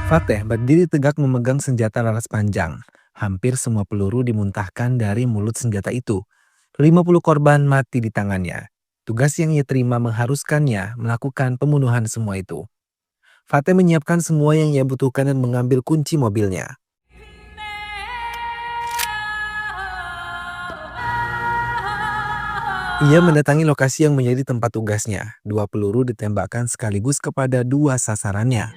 Fateh berdiri tegak memegang senjata laras panjang. Hampir semua peluru dimuntahkan dari mulut senjata itu. 50 korban mati di tangannya. Tugas yang ia terima mengharuskannya melakukan pembunuhan semua itu. Fateh menyiapkan semua yang ia butuhkan dan mengambil kunci mobilnya. Ia mendatangi lokasi yang menjadi tempat tugasnya. 2 peluru ditembakkan sekaligus kepada 2 sasarannya.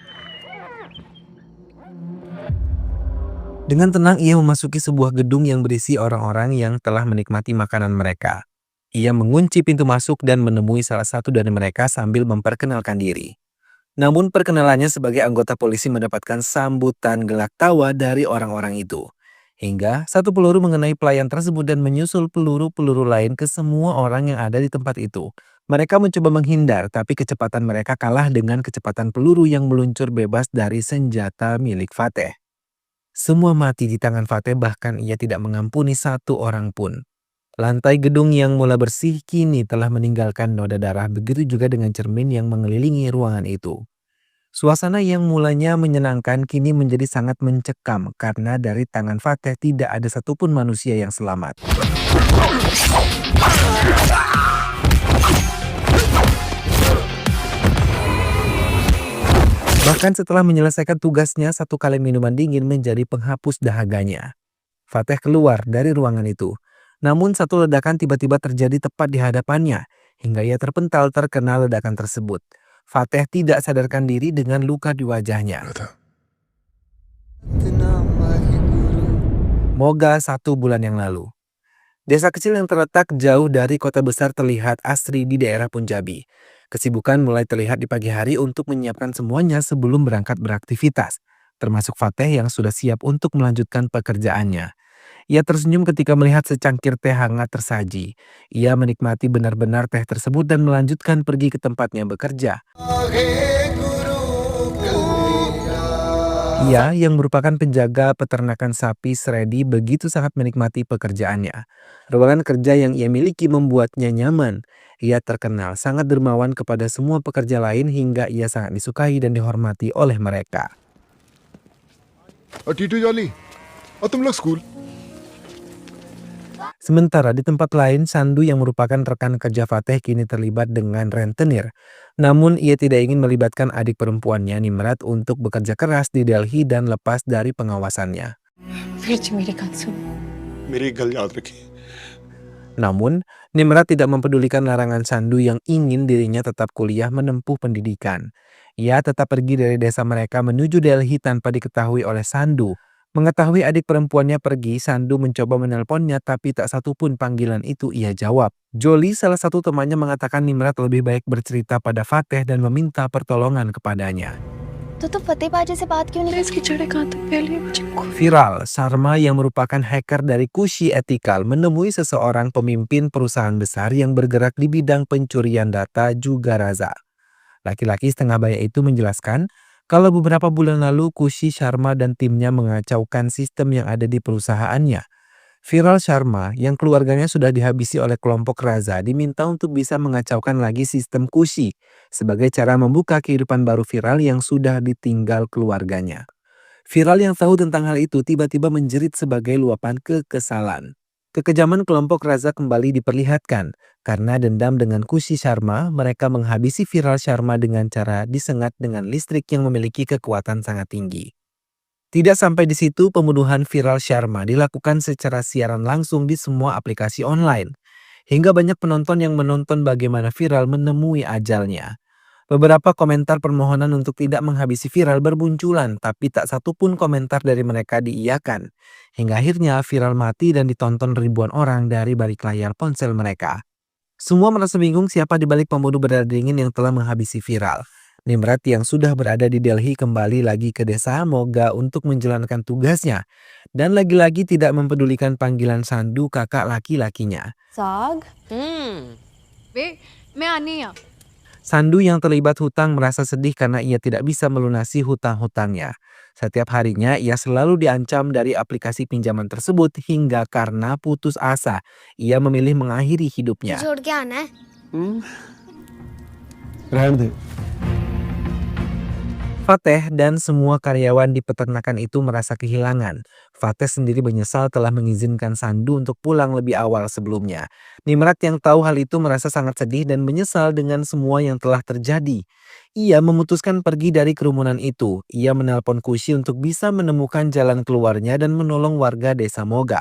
Dengan tenang ia memasuki sebuah gedung yang berisi orang-orang yang telah menikmati makanan mereka. Ia mengunci pintu masuk dan menemui salah satu dari mereka sambil memperkenalkan diri. Namun perkenalannya sebagai anggota polisi mendapatkan sambutan gelak tawa dari orang-orang itu. Hingga 1 peluru mengenai pelayan tersebut dan menyusul peluru-peluru lain ke semua orang yang ada di tempat itu. Mereka mencoba menghindar, tapi kecepatan mereka kalah dengan kecepatan peluru yang meluncur bebas dari senjata milik Fateh. Semua mati di tangan Fateh, bahkan ia tidak mengampuni 1 orang pun. Lantai gedung yang mula bersih kini telah meninggalkan noda darah, begitu juga dengan cermin yang mengelilingi ruangan itu. Suasana yang mulanya menyenangkan kini menjadi sangat mencekam karena dari tangan Fateh tidak ada satupun manusia yang selamat. Bahkan setelah menyelesaikan tugasnya, 1 kali minuman dingin menjadi penghapus dahaganya. Fateh keluar dari ruangan itu. Namun 1 ledakan tiba-tiba terjadi tepat di hadapannya, hingga ia terpental terkena ledakan tersebut. Fateh tidak sadarkan diri dengan luka di wajahnya. Moga 1 bulan yang lalu. Desa kecil yang terletak jauh dari kota besar terlihat asri di daerah Punjabi. Kesibukan mulai terlihat di pagi hari untuk menyiapkan semuanya sebelum berangkat beraktivitas, termasuk Fateh yang sudah siap untuk melanjutkan pekerjaannya. Ia tersenyum ketika melihat secangkir teh hangat tersaji. Ia menikmati benar-benar teh tersebut dan melanjutkan pergi ke tempatnya bekerja. Ia yang merupakan penjaga peternakan sapi Sredi begitu sangat menikmati pekerjaannya. Ruangan kerja yang ia miliki membuatnya nyaman. Ia terkenal sangat dermawan kepada semua pekerja lain hingga ia sangat disukai dan dihormati oleh mereka. Tito Jolly, तुम लोग school Sementara di tempat lain, Sandu yang merupakan rekan kerja Fateh kini terlibat dengan rentenir. Namun ia tidak ingin melibatkan adik perempuannya Nimrat untuk bekerja keras di Delhi dan lepas dari pengawasannya. मेरी गल याद रखी Namun, Nimrat tidak mempedulikan larangan Sandu yang ingin dirinya tetap kuliah menempuh pendidikan. Ia tetap pergi dari desa mereka menuju Delhi tanpa diketahui oleh Sandu. Mengetahui adik perempuannya pergi, Sandu mencoba menelponnya tapi tak satu pun panggilan itu ia jawab. Joli, salah satu temannya, mengatakan Nimrat lebih baik bercerita pada Fateh dan meminta pertolongan kepadanya. तो फतेह बाजी से बात क्यों नहीं इसकी जड़ें कहाँ तक फैली मुझे Viral, Sharma yang merupakan hacker dari Kushi Ethical menemui seseorang pemimpin perusahaan besar yang bergerak di bidang pencurian data juga Raza. Laki-laki setengah baya itu menjelaskan kalau beberapa bulan lalu Kushi Sharma dan timnya mengacaukan sistem yang ada di perusahaannya. Viral Sharma yang keluarganya sudah dihabisi oleh kelompok Raza diminta untuk bisa mengacaukan lagi sistem Kushi sebagai cara membuka kehidupan baru Viral yang sudah ditinggal keluarganya. Viral yang tahu tentang hal itu tiba-tiba menjerit sebagai luapan kekesalan. Kekejaman kelompok Raza kembali diperlihatkan. Karena dendam dengan Kushi Sharma, mereka menghabisi Viral Sharma dengan cara disengat dengan listrik yang memiliki kekuatan sangat tinggi. Tidak sampai di situ, pembunuhan Viral Sharma dilakukan secara siaran langsung di semua aplikasi online. Hingga banyak penonton yang menonton bagaimana Viral menemui ajalnya. Beberapa komentar permohonan untuk tidak menghabisi Viral bermunculan, tapi tak satu pun komentar dari mereka diiyakan. Hingga akhirnya Viral mati dan ditonton ribuan orang dari balik layar ponsel mereka. Semua merasa bingung siapa di balik pembunuh berdarah dingin yang telah menghabisi Viral. Nimrat yang sudah berada di Delhi kembali lagi ke desa Moga untuk menjalankan tugasnya. Dan lagi-lagi tidak mempedulikan panggilan Sandu kakak laki-lakinya. साग वे मैं आनी है Sandu yang terlibat hutang merasa sedih karena ia tidak bisa melunasi hutang-hutangnya. Setiap harinya ia selalu diancam dari aplikasi pinjaman tersebut hingga karena putus asa, ia memilih mengakhiri hidupnya. छोड़ के आना है रहने दे Fateh dan semua karyawan di peternakan itu merasa kehilangan. Fateh sendiri menyesal telah mengizinkan Sandu untuk pulang lebih awal sebelumnya. Nimrat yang tahu hal itu merasa sangat sedih dan menyesal dengan semua yang telah terjadi. Ia memutuskan pergi dari kerumunan itu. Ia menelpon Kushi untuk bisa menemukan jalan keluarnya dan menolong warga desa Moga.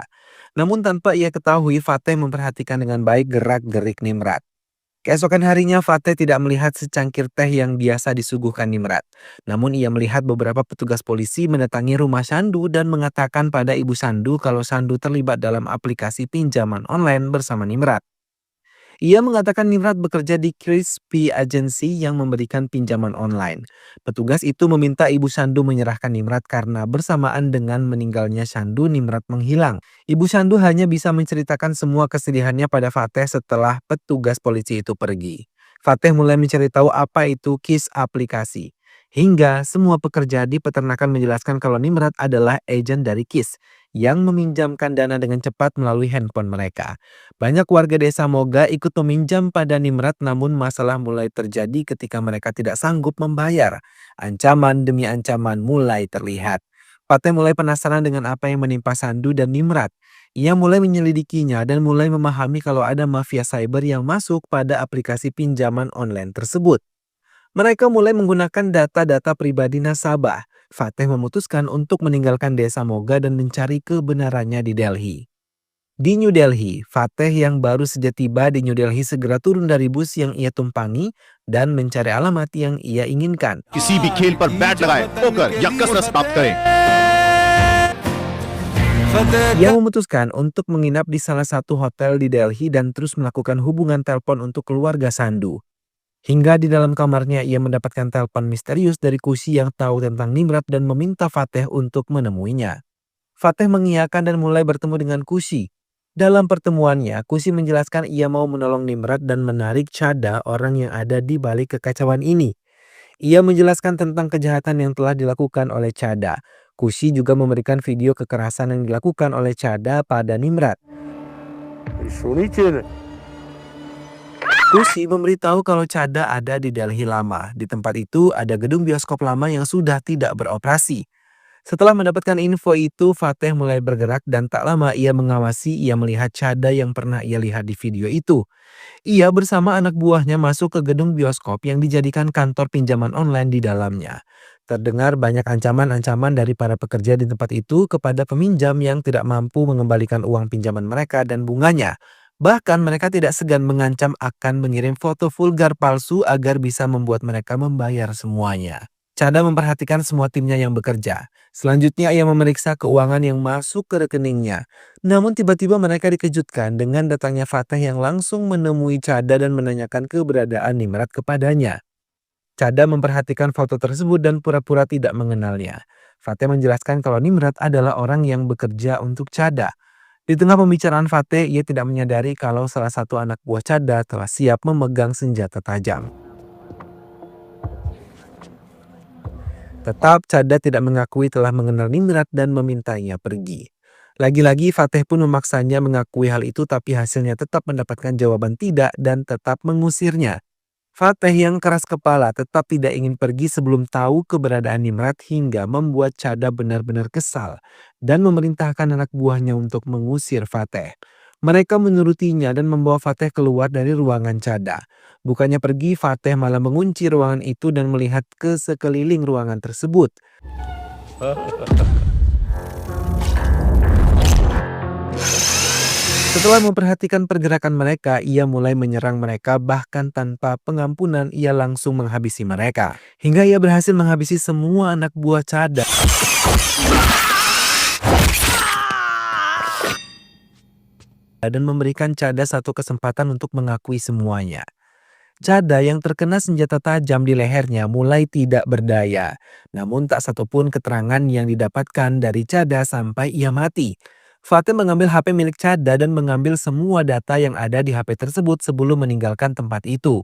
Namun tanpa ia ketahui, Fateh memperhatikan dengan baik gerak-gerik Nimrat. Keesokan harinya Fateh tidak melihat secangkir teh yang biasa disuguhkan Nimrat. Namun ia melihat beberapa petugas polisi mendatangi rumah Sandu dan mengatakan pada ibu Sandu kalau Sandu terlibat dalam aplikasi pinjaman online bersama Nimrat. Ia mengatakan Nimrat bekerja di Crispy Agency yang memberikan pinjaman online. Petugas itu meminta ibu Sandu menyerahkan Nimrat karena bersamaan dengan meninggalnya Sandu, Nimrat menghilang. Ibu Sandu hanya bisa menceritakan semua kesedihannya pada Fateh setelah petugas polisi itu pergi. Fateh mulai mencari tahu apa itu KIS aplikasi. Hingga semua pekerja di peternakan menjelaskan kalau Nimrat adalah agen dari KIS yang meminjamkan dana dengan cepat melalui handphone mereka. Banyak warga desa Moga ikut meminjam pada Nimrat, namun masalah mulai terjadi ketika mereka tidak sanggup membayar. Ancaman demi ancaman mulai terlihat. Fateh mulai penasaran dengan apa yang menimpa Sandu dan Nimrat. Ia mulai menyelidikinya dan mulai memahami kalau ada mafia cyber yang masuk pada aplikasi pinjaman online tersebut. Mereka mulai menggunakan data-data pribadi nasabah. Fateh memutuskan untuk meninggalkan desa Moga dan mencari kebenarannya di Delhi. Di New Delhi, Fateh yang baru saja tiba di New Delhi segera turun dari bus yang ia tumpangi dan mencari alamat yang ia inginkan. किसी भी खेल पर बैट लगाए पोकर या कसरत प्राप्त करें। Ia memutuskan untuk menginap di salah satu hotel di Delhi dan terus melakukan hubungan telepon untuk keluarga Sandu. Hingga di dalam kamarnya ia mendapatkan telepon misterius dari Kushi yang tahu tentang Nimrat dan meminta Fateh untuk menemuinya. Fateh mengiyakan dan mulai bertemu dengan Kushi. Dalam pertemuannya, Kushi menjelaskan ia mau menolong Nimrat dan menarik Chada, orang yang ada di balik kekacauan ini. Ia menjelaskan tentang kejahatan yang telah dilakukan oleh Chada. Kushi juga memberikan video kekerasan yang dilakukan oleh Chada pada Nimrat. Kushi memberitahu kalau Chada ada di Delhi lama. Di tempat itu ada gedung bioskop lama yang sudah tidak beroperasi. Setelah mendapatkan info itu, Fateh mulai bergerak dan tak lama ia melihat Chada yang pernah ia lihat di video itu. Ia bersama anak buahnya masuk ke gedung bioskop yang dijadikan kantor pinjaman online di dalamnya. Terdengar banyak ancaman-ancaman dari para pekerja di tempat itu kepada peminjam yang tidak mampu mengembalikan uang pinjaman mereka dan bunganya. Bahkan mereka tidak segan mengancam akan mengirim foto vulgar palsu agar bisa membuat mereka membayar semuanya. Chada memperhatikan semua timnya yang bekerja. Selanjutnya ia memeriksa keuangan yang masuk ke rekeningnya. Namun tiba-tiba mereka dikejutkan dengan datangnya Fateh yang langsung menemui Chada dan menanyakan keberadaan Nimrat kepadanya. Chada memperhatikan foto tersebut dan pura-pura tidak mengenalnya. Fateh menjelaskan kalau Nimrat adalah orang yang bekerja untuk Chada. Di tengah pembicaraan Fateh, ia tidak menyadari kalau salah satu anak buah Chada telah siap memegang senjata tajam. Tetap Chada tidak mengakui telah mengenal Nimrat dan memintanya pergi. Lagi-lagi Fateh pun memaksanya mengakui hal itu, tapi hasilnya tetap mendapatkan jawaban tidak dan tetap mengusirnya. Fateh yang keras kepala tetap tidak ingin pergi sebelum tahu keberadaan Nimrat hingga membuat Chada benar-benar kesal dan memerintahkan anak buahnya untuk mengusir Fateh. Mereka menurutinya dan membawa Fateh keluar dari ruangan Chada. Bukannya pergi, Fateh malah mengunci ruangan itu dan melihat ke sekeliling ruangan tersebut. Setelah memperhatikan pergerakan mereka, ia mulai menyerang mereka, bahkan tanpa pengampunan ia langsung menghabisi mereka. Hingga ia berhasil menghabisi semua anak buah Chada. Dan memberikan Chada satu kesempatan untuk mengakui semuanya. Chada yang terkena senjata tajam di lehernya mulai tidak berdaya. Namun tak satupun keterangan yang didapatkan dari Chada sampai ia mati. Fateh mengambil HP milik Chada dan mengambil semua data yang ada di HP tersebut sebelum meninggalkan tempat itu.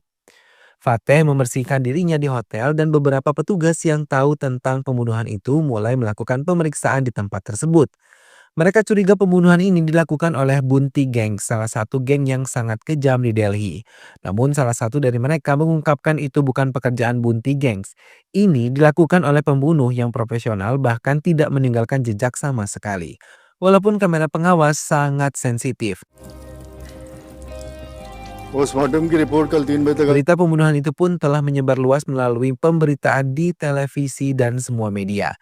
Fateh membersihkan dirinya di hotel dan beberapa petugas yang tahu tentang pembunuhan itu mulai melakukan pemeriksaan di tempat tersebut. Mereka curiga pembunuhan ini dilakukan oleh Bunti Gang, salah satu geng yang sangat kejam di Delhi. Namun salah satu dari mereka mengungkapkan itu bukan pekerjaan Bunti Gangs. Ini dilakukan oleh pembunuh yang profesional bahkan tidak meninggalkan jejak sama sekali. Walaupun kamera pengawas sangat sensitif. Postmortem की रिपोर्ट कल 3 बजे तक Berita pembunuhan itu pun telah menyebar luas melalui pemberitaan di televisi dan semua media.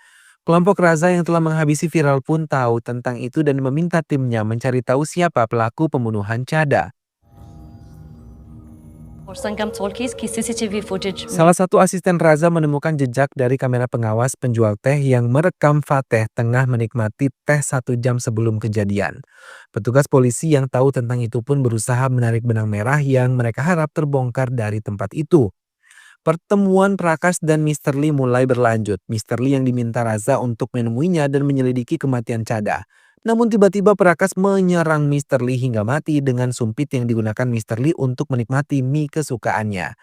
Kelompok Raza yang telah menghabisi viral pun tahu tentang itu dan meminta timnya mencari tahu siapa pelaku pembunuhan Chada. और संगम सोल की इसकी CCTV footage Salah satu asisten Raza menemukan jejak dari kamera pengawas penjual teh yang merekam Fateh tengah menikmati teh 1 jam sebelum kejadian. Petugas polisi yang tahu tentang itu pun berusaha menarik benang merah yang mereka harap terbongkar dari tempat itu. Pertemuan Prakas dan Mr. Lee mulai berlanjut. Mr. Lee yang diminta Raza untuk menemuinya dan menyelidiki kematian Chada. Namun tiba-tiba Prakas menyerang Mr. Lee hingga mati dengan sumpit yang digunakan Mr. Lee untuk menikmati mie kesukaannya.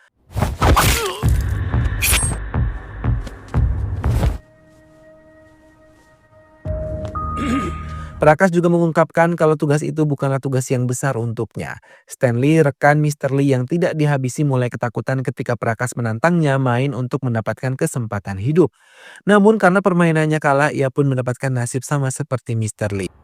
Prakas juga mengungkapkan kalau tugas itu bukanlah tugas yang besar untuknya. Stanley, rekan Mr. Lee yang tidak dihabisi, mulai ketakutan ketika Prakas menantangnya main untuk mendapatkan kesempatan hidup. Namun karena permainannya kalah, ia pun mendapatkan nasib sama seperti Mr. Lee.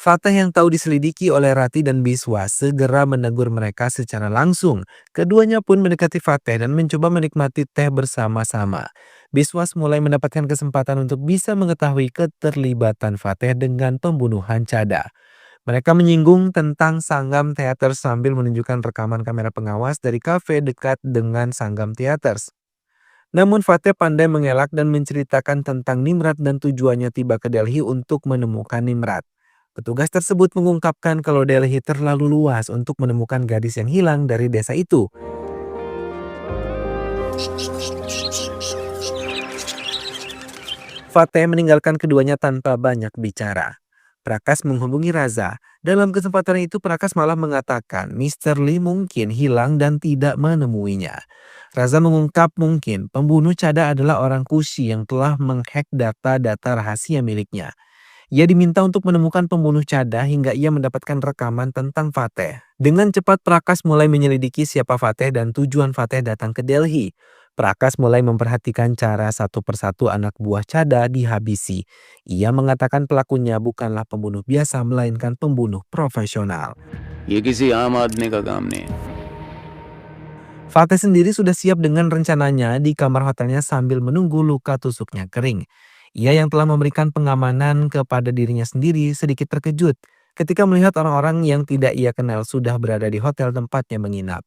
Fateh yang tahu diselidiki oleh Rati dan Biswas segera menegur mereka secara langsung. Keduanya pun mendekati Fateh dan mencoba menikmati teh bersama-sama. Biswas mulai mendapatkan kesempatan untuk bisa mengetahui keterlibatan Fateh dengan pembunuhan Chada. Mereka menyinggung tentang Sangam Theaters sambil menunjukkan rekaman kamera pengawas dari kafe dekat dengan Sangam Theaters. Namun Fateh pandai mengelak dan menceritakan tentang Nimrat dan tujuannya tiba ke Delhi untuk menemukan Nimrat. Petugas tersebut mengungkapkan kalau Delhi terlalu luas untuk menemukan gadis yang hilang dari desa itu. Fateh meninggalkan keduanya tanpa banyak bicara. Prakas menghubungi Raza. Dalam kesempatan itu Prakas malah mengatakan Mr. Lee mungkin hilang dan tidak menemuinya. Raza mengungkap mungkin pembunuh Chada adalah orang Kushi yang telah menghack data-data rahasia miliknya. Ia diminta untuk menemukan pembunuh Chada hingga ia mendapatkan rekaman tentang Fateh. Dengan cepat Prakas mulai menyelidiki siapa Fateh dan tujuan Fateh datang ke Delhi. Prakas mulai memperhatikan cara satu persatu anak buah Chada dihabisi. Ia mengatakan pelakunya bukanlah pembunuh biasa melainkan pembunuh profesional. ये किसी आम आदमी का काम नहीं है। Fateh sendiri sudah siap dengan rencananya di kamar hotelnya sambil menunggu luka tusuknya kering. Ia yang telah memberikan pengamanan kepada dirinya sendiri sedikit terkejut ketika melihat orang-orang yang tidak ia kenal sudah berada di hotel tempatnya menginap.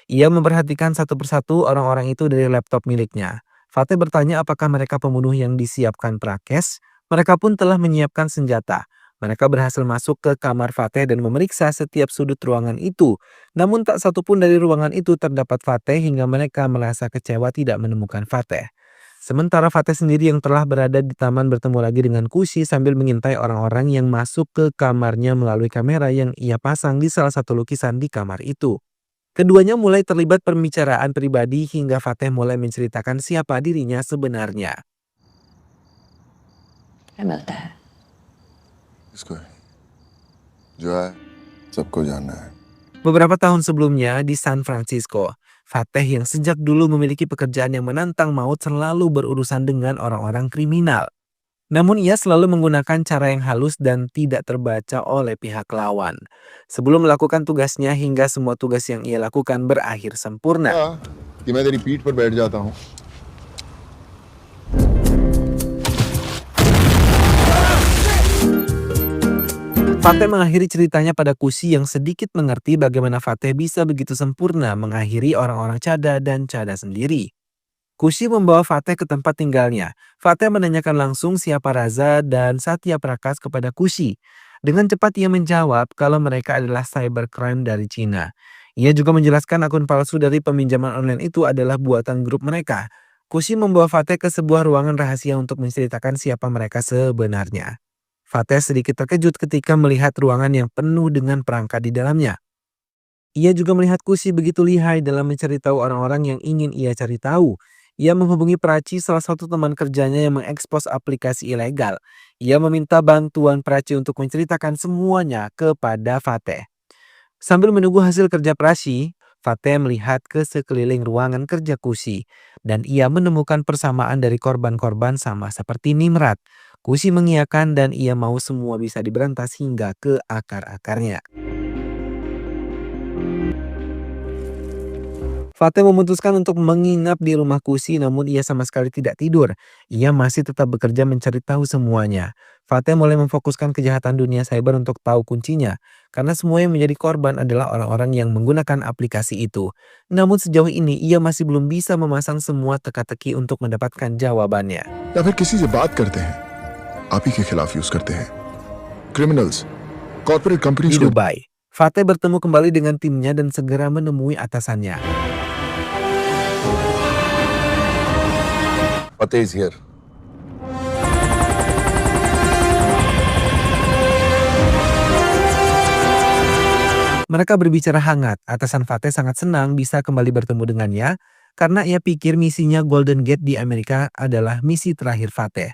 Ia memperhatikan satu persatu orang-orang itu dari laptop miliknya. Fateh bertanya apakah mereka pembunuh yang disiapkan Prakes. Mereka pun telah menyiapkan senjata. Mereka berhasil masuk ke kamar Fateh dan memeriksa setiap sudut ruangan itu. Namun tak satu pun dari ruangan itu terdapat Fateh hingga mereka merasa kecewa tidak menemukan Fateh. Sementara Fateh sendiri yang telah berada di taman bertemu lagi dengan Kushi sambil mengintai orang-orang yang masuk ke kamarnya melalui kamera yang ia pasang di salah satu lukisan di kamar itu. Keduanya mulai terlibat pembicaraan pribadi hingga Fateh mulai menceritakan siapa dirinya sebenarnya. मिलता है इसको जो है सबको जानना है। Beberapa tahun sebelumnya di San Francisco, Fateh yang sejak dulu memiliki pekerjaan yang menantang maut selalu berurusan dengan orang-orang kriminal. Namun ia selalu menggunakan cara yang halus dan tidak terbaca oleh pihak lawan. Sebelum melakukan tugasnya hingga semua tugas yang ia lakukan berakhir sempurna. कि मैं तेरी पीठ पर बैठ जाता हूँ। Fateh mengakhiri ceritanya pada Kushi yang sedikit mengerti bagaimana Fateh bisa begitu sempurna mengakhiri orang-orang Chada dan Chada sendiri. Kushi membawa Fateh ke tempat tinggalnya. Fateh menanyakan langsung siapa Raza dan Satya Prakas kepada Kushi. Dengan cepat ia menjawab kalau mereka adalah cybercrime dari Cina. Ia juga menjelaskan akun palsu dari peminjaman online itu adalah buatan grup mereka. Kushi membawa Fateh ke sebuah ruangan rahasia untuk menceritakan siapa mereka sebenarnya. Fateh sedikit terkejut ketika melihat ruangan yang penuh dengan perangkat di dalamnya. Ia juga melihat Kushi begitu lihai dalam mencari tahu orang-orang yang ingin ia cari tahu. Ia menghubungi Prachi, salah satu teman kerjanya yang mengekspos aplikasi ilegal. Ia meminta bantuan Prachi untuk menceritakan semuanya kepada Fateh. Sambil menunggu hasil kerja Prachi, Fateh melihat ke sekeliling ruangan kerja Kusi dan ia menemukan persamaan dari korban-korban sama seperti Nimrat. Kusi mengiyakan dan ia mau semua bisa diberantas hingga ke akar-akarnya. Fateh memutuskan untuk menginap di rumah Kusi, namun ia sama sekali tidak tidur. Ia masih tetap bekerja mencari tahu semuanya. Fateh mulai memfokuskan kejahatan dunia cyber untuk tahu kuncinya, karena semua yang menjadi korban adalah orang-orang yang menggunakan aplikasi itu. Namun sejauh ini ia masih belum bisa memasang semua teka-teki untuk mendapatkan jawabannya. या फिर किसी से बात करते हैं आप ही के खिलाफ यूज करते हैं क्रिमिनल्स कॉर्पोरेट Di कंपनीज को Dubai, Fateh bertemu kembali dengan timnya dan segera menemui atasannya. Fateh is here. Mereka berbicara hangat. Atasan Fateh sangat senang bisa kembali bertemu dengannya karena ia pikir misinya Golden Gate di Amerika adalah misi terakhir Fateh.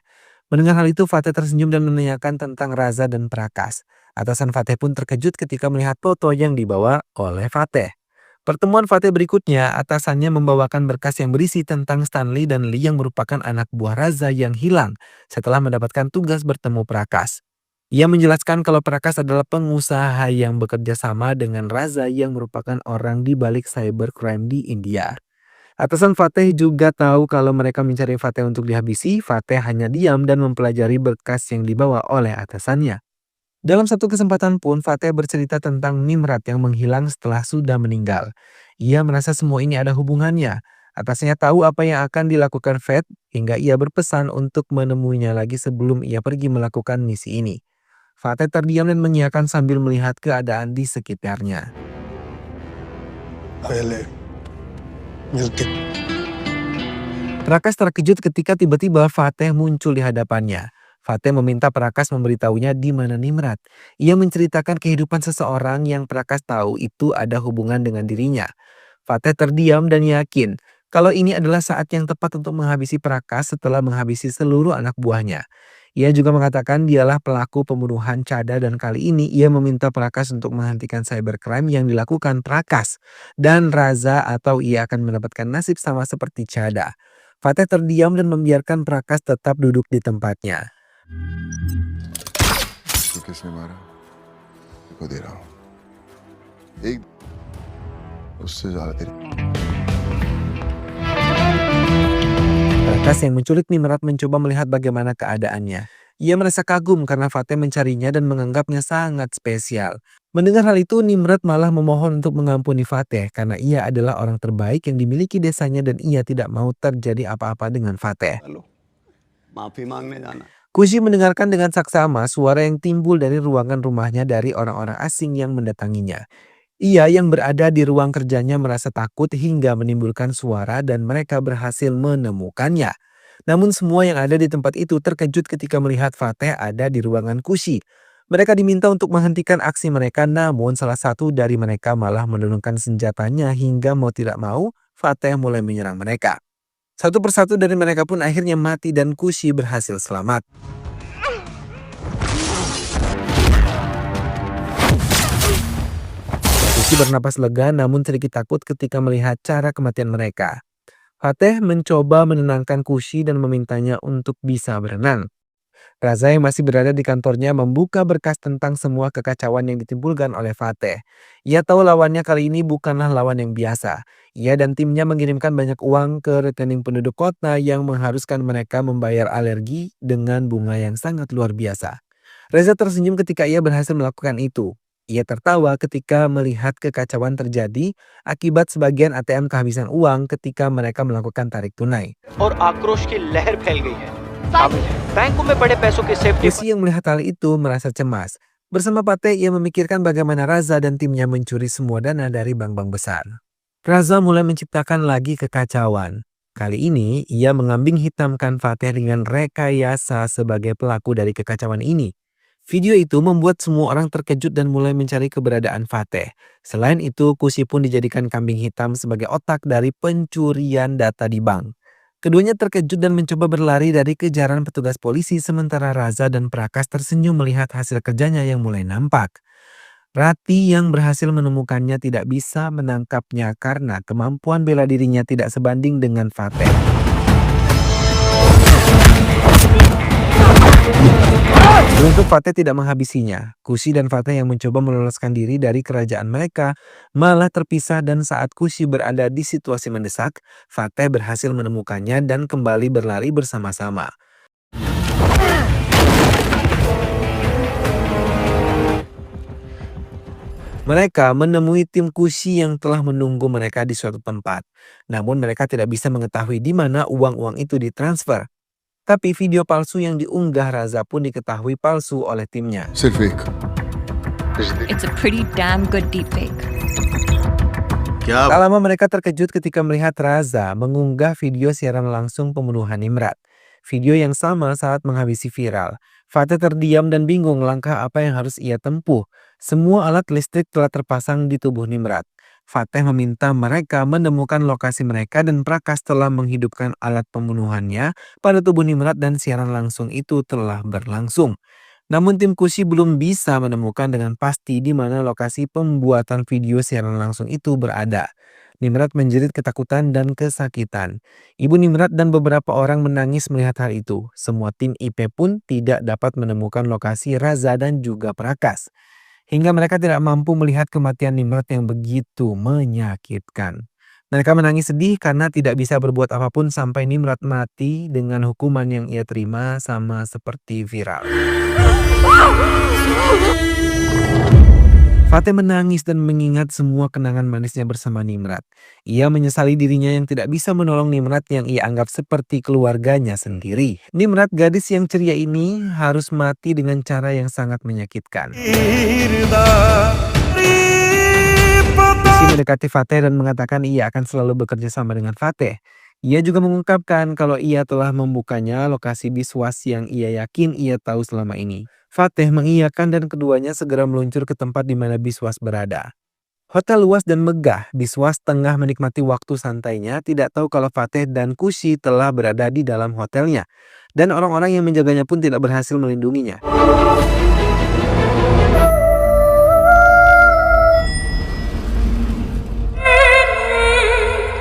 Mendengar hal itu, Fateh tersenyum dan menanyakan tentang Raza dan Prakas. Atasan Fateh pun terkejut ketika melihat foto yang dibawa oleh Fateh. Pertemuan Fateh berikutnya, atasannya membawakan berkas yang berisi tentang Stanley dan Lee yang merupakan anak buah Raza yang hilang setelah mendapatkan tugas bertemu Prakas. Ia menjelaskan kalau Prakas adalah pengusaha yang bekerja sama dengan Raza yang merupakan orang di balik cybercrime di India. Atasan Fateh juga tahu kalau mereka mencari Fateh untuk dihabisi. Fateh hanya diam dan mempelajari berkas yang dibawa oleh atasannya. Dalam satu kesempatan pun Fateh bercerita tentang Nimrat yang menghilang setelah sudah meninggal. Ia merasa semua ini ada hubungannya. Atasnya tahu apa yang akan dilakukan Fed hingga ia berpesan untuk menemuinya lagi sebelum ia pergi melakukan misi ini. Fateh terdiam dan mengiyakan sambil melihat keadaan di sekitarnya. Prakas terkejut ketika tiba-tiba Fateh muncul di hadapannya. Fateh meminta Prakas memberitahunya di mana Nimrat. Ia menceritakan kehidupan seseorang yang Prakas tahu itu ada hubungan dengan dirinya. Fateh terdiam dan yakin kalau ini adalah saat yang tepat untuk menghabisi Prakas setelah menghabisi seluruh anak buahnya. Ia juga mengatakan dialah pelaku pembunuhan Chada dan kali ini ia meminta Prakas untuk menghentikan cybercrime yang dilakukan Prakas dan Raza atau ia akan mendapatkan nasib sama seperti Chada. Fateh terdiam dan membiarkan Prakas tetap duduk di tempatnya. तो किसने मारा को दे रहा हूं एक उससे ज्यादा तेरी Prakas yang menculik Nimrat mencoba melihat bagaimana keadaannya. Ia merasa kagum karena Fateh mencarinya dan menganggapnya sangat spesial. Mendengar hal itu, Nimrat malah memohon untuk mengampuni Fateh karena ia adalah orang terbaik yang dimiliki desanya dan ia tidak mau terjadi apa-apa dengan Fateh. माफी मांगने जाना Kusi mendengarkan dengan saksama suara yang timbul dari ruangan rumahnya dari orang-orang asing yang mendatanginya. Ia yang berada di ruang kerjanya merasa takut hingga menimbulkan suara dan mereka berhasil menemukannya. Namun semua yang ada di tempat itu terkejut ketika melihat Fateh ada di ruangan Kusi. Mereka diminta untuk menghentikan aksi mereka, namun salah satu dari mereka malah menurunkan senjatanya hingga mau tidak mau Fateh mulai menyerang mereka. Satu persatu dari mereka pun akhirnya mati dan Kusi berhasil selamat. Kusi bernapas lega namun sedikit takut ketika melihat cara kematian mereka. Fateh mencoba menenangkan Kusi dan memintanya untuk bisa berenang. Raza yang masih berada di kantornya membuka berkas tentang semua kekacauan yang ditimbulkan oleh Fateh. Ia tahu lawannya kali ini bukanlah lawan yang biasa. Ia dan timnya mengirimkan banyak uang ke rekening penduduk kota yang mengharuskan mereka membayar alergi dengan bunga yang sangat luar biasa. Reza tersenyum ketika ia berhasil melakukan itu. Ia tertawa ketika melihat kekacauan terjadi akibat sebagian ATM kehabisan uang ketika mereka melakukan tarik tunai. और आक्रोश की लहर फैल गई है काबिल है बैंकों में बड़े पैसों की safety Kusi yang melihat hal itu merasa cemas. Bersama Fateh ia memikirkan bagaimana Raza dan timnya mencuri semua dana dari bank-bank besar. Raza mulai menciptakan lagi kekacauan. Kali ini ia mengambing hitamkan Fateh dengan rekayasa sebagai pelaku dari kekacauan ini. Video itu membuat semua orang terkejut dan mulai mencari keberadaan Fateh. Selain itu, Kusi pun dijadikan kambing hitam sebagai otak dari pencurian data di bank. Keduanya terkejut dan mencoba berlari dari kejaran petugas polisi sementara Raza dan Prakas tersenyum melihat hasil kerjanya yang mulai nampak. Rati yang berhasil menemukannya tidak bisa menangkapnya karena kemampuan bela dirinya tidak sebanding dengan Fateh. Beruntung Fateh tidak menghabisinya. Kusi dan Fateh yang mencoba meloloskan diri dari kerajaan mereka malah terpisah dan saat Kusi berada di situasi mendesak, Fateh berhasil menemukannya dan kembali berlari bersama-sama. Mereka menemui tim Kusi yang telah menunggu mereka di suatu tempat. Namun mereka tidak bisa mengetahui di mana uang-uang itu ditransfer. Tapi video palsu yang diunggah Raza pun diketahui palsu oleh timnya. सिर्फ एक It's a pretty damn good deepfake. Tak lama mereka terkejut ketika melihat Raza mengunggah video siaran langsung pembunuhan Nimrat. Video yang sama saat menghabisi viral. Fateh terdiam dan bingung langkah apa yang harus ia tempuh. Semua alat listrik telah terpasang di tubuh Nimrat. Fateh meminta mereka menemukan lokasi mereka dan Prakas telah menghidupkan alat pembunuhannya pada tubuh Nimrat dan siaran langsung itu telah berlangsung. Namun tim Kusi belum bisa menemukan dengan pasti di mana lokasi pembuatan video siaran langsung itu berada. Nimrat menjerit ketakutan dan kesakitan. Ibu Nimrat dan beberapa orang menangis melihat hal itu. Semua tim IP pun tidak dapat menemukan lokasi Raza dan juga Prakas. Hingga mereka tidak mampu melihat kematian Nimrat yang begitu menyakitkan. Mereka menangis sedih karena tidak bisa berbuat apapun sampai Nimrat mati dengan hukuman yang ia terima sama seperti viral. Fateh menangis dan mengingat semua kenangan manisnya bersama Nimrat. Ia menyesali dirinya yang tidak bisa menolong Nimrat yang ia anggap seperti keluarganya sendiri. Nimrat, gadis yang ceria ini, harus mati dengan cara yang sangat menyakitkan. Kusi mendekati Fateh dan mengatakan ia akan selalu bekerja sama dengan Fateh. Ia juga mengungkapkan kalau ia telah membukanya lokasi biswas yang ia yakin ia tahu selama ini. Fateh mengiyakan dan keduanya segera meluncur ke tempat di mana biswas berada. Hotel luas dan megah, biswas tengah menikmati waktu santainya, tidak tahu kalau Fateh dan Kusi telah berada di dalam hotelnya. Dan orang-orang yang menjaganya pun tidak berhasil melindunginya.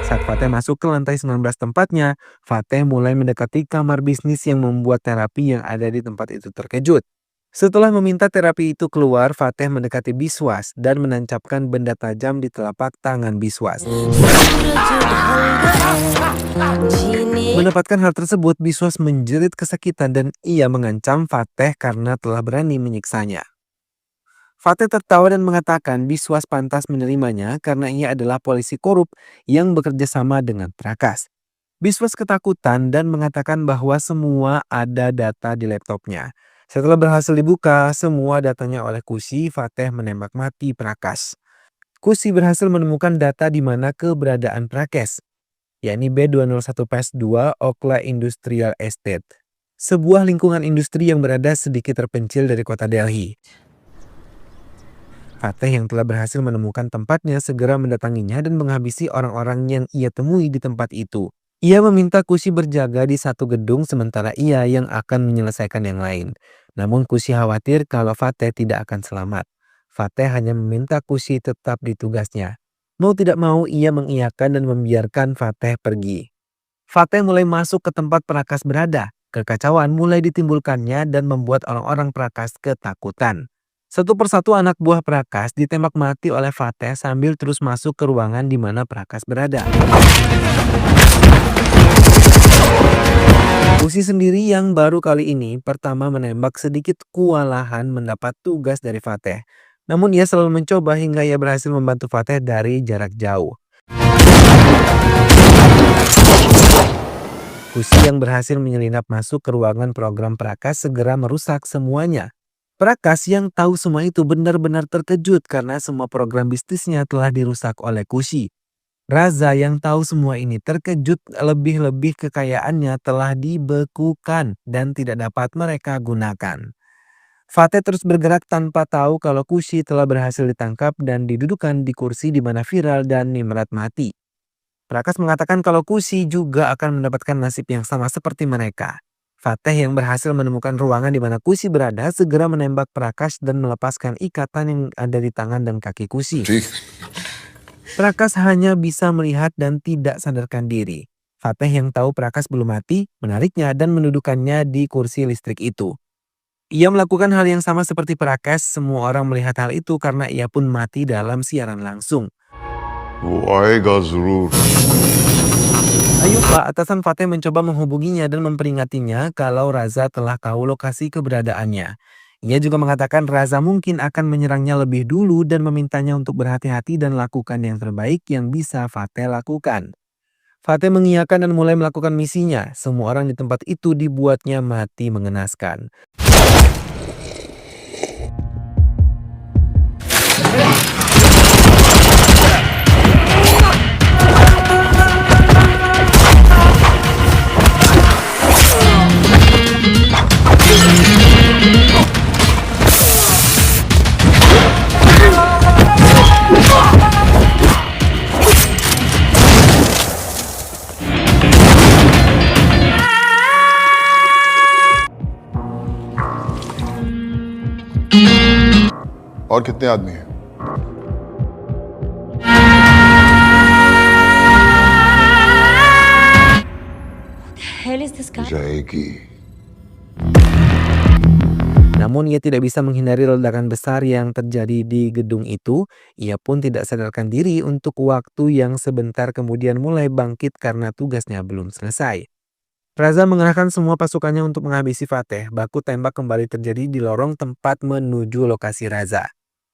Saat Fateh masuk ke lantai 19 tempatnya, Fateh mulai mendekati kamar bisnis yang membuat terapi yang ada di tempat itu terkejut. Setelah meminta terapi itu keluar, Fateh mendekati biswas dan menancapkan benda tajam di telapak tangan biswas. Mendapatkan hal tersebut, biswas menjerit kesakitan dan ia mengancam Fateh karena telah berani menyiksanya. Fateh tertawa dan mengatakan biswas pantas menerimanya karena ia adalah polisi korup yang bekerja sama dengan Prakas. Biswas ketakutan dan mengatakan bahwa semua ada data di laptopnya. Setelah berhasil dibuka semua datanya oleh Kusi, Fateh menembak mati Prakas. Kusi berhasil menemukan data di mana keberadaan Prakas, yakni B201PS2 Okla Industrial Estate, sebuah lingkungan industri yang berada sedikit terpencil dari kota Delhi. Fateh yang telah berhasil menemukan tempatnya segera mendatanginya dan menghabisi orang-orang yang ia temui di tempat itu. Ia meminta Kusi berjaga di satu gedung sementara ia yang akan menyelesaikan yang lain. Namun Kusi khawatir kalau Fateh tidak akan selamat. Fateh hanya meminta Kusi tetap di tugasnya. Mau tidak mau ia mengiyakan dan membiarkan Fateh pergi. Fateh mulai masuk ke tempat Prakas berada. Kekacauan mulai ditimbulkannya dan membuat orang-orang Prakas ketakutan. Satu persatu anak buah Prakas ditembak mati oleh Fateh sambil terus masuk ke ruangan di mana Prakas berada. Kusi sendiri yang baru kali ini pertama menembak sedikit kewalahan mendapat tugas dari Fateh. Namun ia selalu mencoba hingga ia berhasil membantu Fateh dari jarak jauh. Kusi yang berhasil menyelinap masuk ke ruangan program Prakas segera merusak semuanya. Prakas yang tahu semua itu benar-benar terkejut karena semua program bisnisnya telah dirusak oleh Kusi. Raza yang tahu semua ini terkejut, lebih-lebih kekayaannya telah dibekukan dan tidak dapat mereka gunakan. Fateh terus bergerak tanpa tahu kalau Kusi telah berhasil ditangkap dan didudukan di kursi di mana viral dan Nimrat mati. Prakas mengatakan kalau Kusi juga akan mendapatkan nasib yang sama seperti mereka. Fateh yang berhasil menemukan ruangan di mana Kusi berada segera menembak Prakas dan melepaskan ikatan yang ada di tangan dan kaki Kusi. ठीक Prakas hanya bisa melihat dan tidak sadarkan diri. Fateh yang tahu Prakas belum mati menariknya dan mendudukannya di kursi listrik itu. Ia melakukan hal yang sama seperti Prakas. Semua orang melihat hal itu karena ia pun mati dalam siaran langsung. वो आएगा जरूर Ayo Pak, atasan Fateh mencoba menghubunginya dan memperingatinya kalau Raza telah tahu lokasi keberadaannya. Ia juga mengatakan Raza mungkin akan menyerangnya lebih dulu dan memintanya untuk berhati-hati dan lakukan yang terbaik yang bisa Fateh lakukan. Fateh mengiyakan dan mulai melakukan misinya. Semua orang di tempat itu dibuatnya mati mengenaskan. और कितने आदमी हैं Hell is this guy? जाएगी Namun ia tidak bisa menghindari ledakan besar yang terjadi di gedung itu. Ia pun tidak sadarkan diri untuk waktu yang sebentar kemudian mulai bangkit karena tugasnya belum selesai. Raza mengerahkan semua pasukannya untuk menghabisi Fateh. Baku tembak kembali terjadi di lorong tempat menuju lokasi Raza.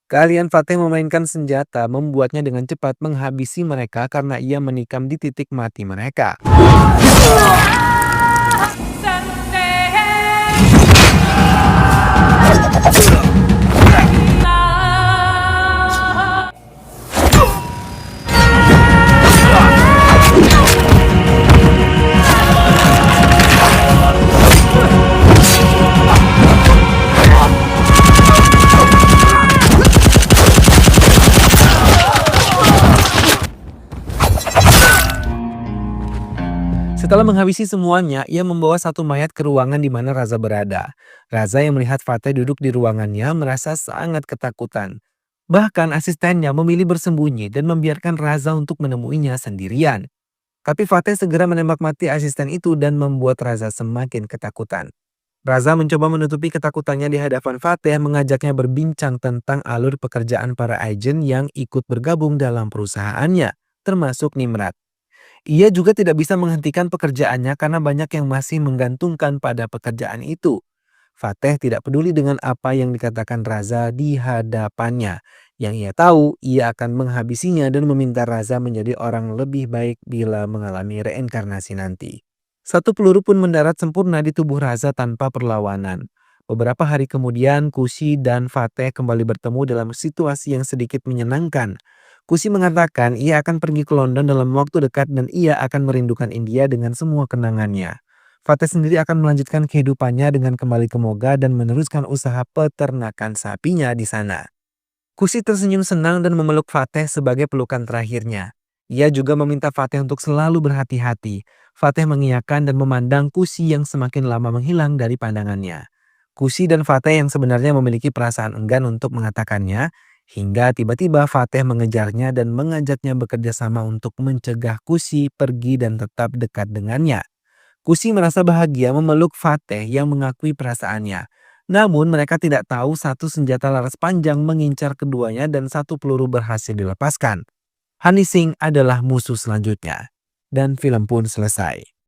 Keahlian Fateh memainkan senjata membuatnya dengan cepat menghabisi mereka karena ia menikam di titik mati mereka. Setelah menghabisi semuanya, ia membawa satu mayat ke ruangan di mana Raza berada. Raza yang melihat Fateh duduk di ruangannya merasa sangat ketakutan. Bahkan asistennya memilih bersembunyi dan membiarkan Raza untuk menemuinya sendirian. Tapi Fateh segera menembak mati asisten itu dan membuat Raza semakin ketakutan. Raza mencoba menutupi ketakutannya di hadapan Fateh, mengajaknya berbincang tentang alur pekerjaan para agen yang ikut bergabung dalam perusahaannya, termasuk Nimrat. Ia juga tidak bisa menghentikan pekerjaannya karena banyak yang masih menggantungkan pada pekerjaan itu. Fateh tidak peduli dengan apa yang dikatakan Raza di hadapannya. Yang ia tahu, ia akan menghabisinya dan meminta Raza menjadi orang lebih baik bila mengalami reinkarnasi nanti. Satu peluru pun mendarat sempurna di tubuh Raza tanpa perlawanan. Beberapa hari kemudian, Kusi dan Fateh kembali bertemu dalam situasi yang sedikit menyenangkan. Kusi mengatakan ia akan pergi ke London dalam waktu dekat dan ia akan merindukan India dengan semua kenangannya. Fateh sendiri akan melanjutkan kehidupannya dengan kembali ke Moga dan meneruskan usaha peternakan sapinya di sana. Kusi tersenyum senang dan memeluk Fateh sebagai pelukan terakhirnya. Ia juga meminta Fateh untuk selalu berhati-hati. Fateh mengiyakan dan memandang Kusi yang semakin lama menghilang dari pandangannya. Kusi dan Fateh yang sebenarnya memiliki perasaan enggan untuk mengatakannya, hingga tiba-tiba Fateh mengejarnya dan mengajaknya bekerja sama untuk mencegah Kusi pergi dan tetap dekat dengannya. Kusi merasa bahagia memeluk Fateh yang mengakui perasaannya. Namun mereka tidak tahu satu senjata laras panjang mengincar keduanya dan satu peluru berhasil dilepaskan. Honey Singh adalah musuh selanjutnya. Dan film pun selesai.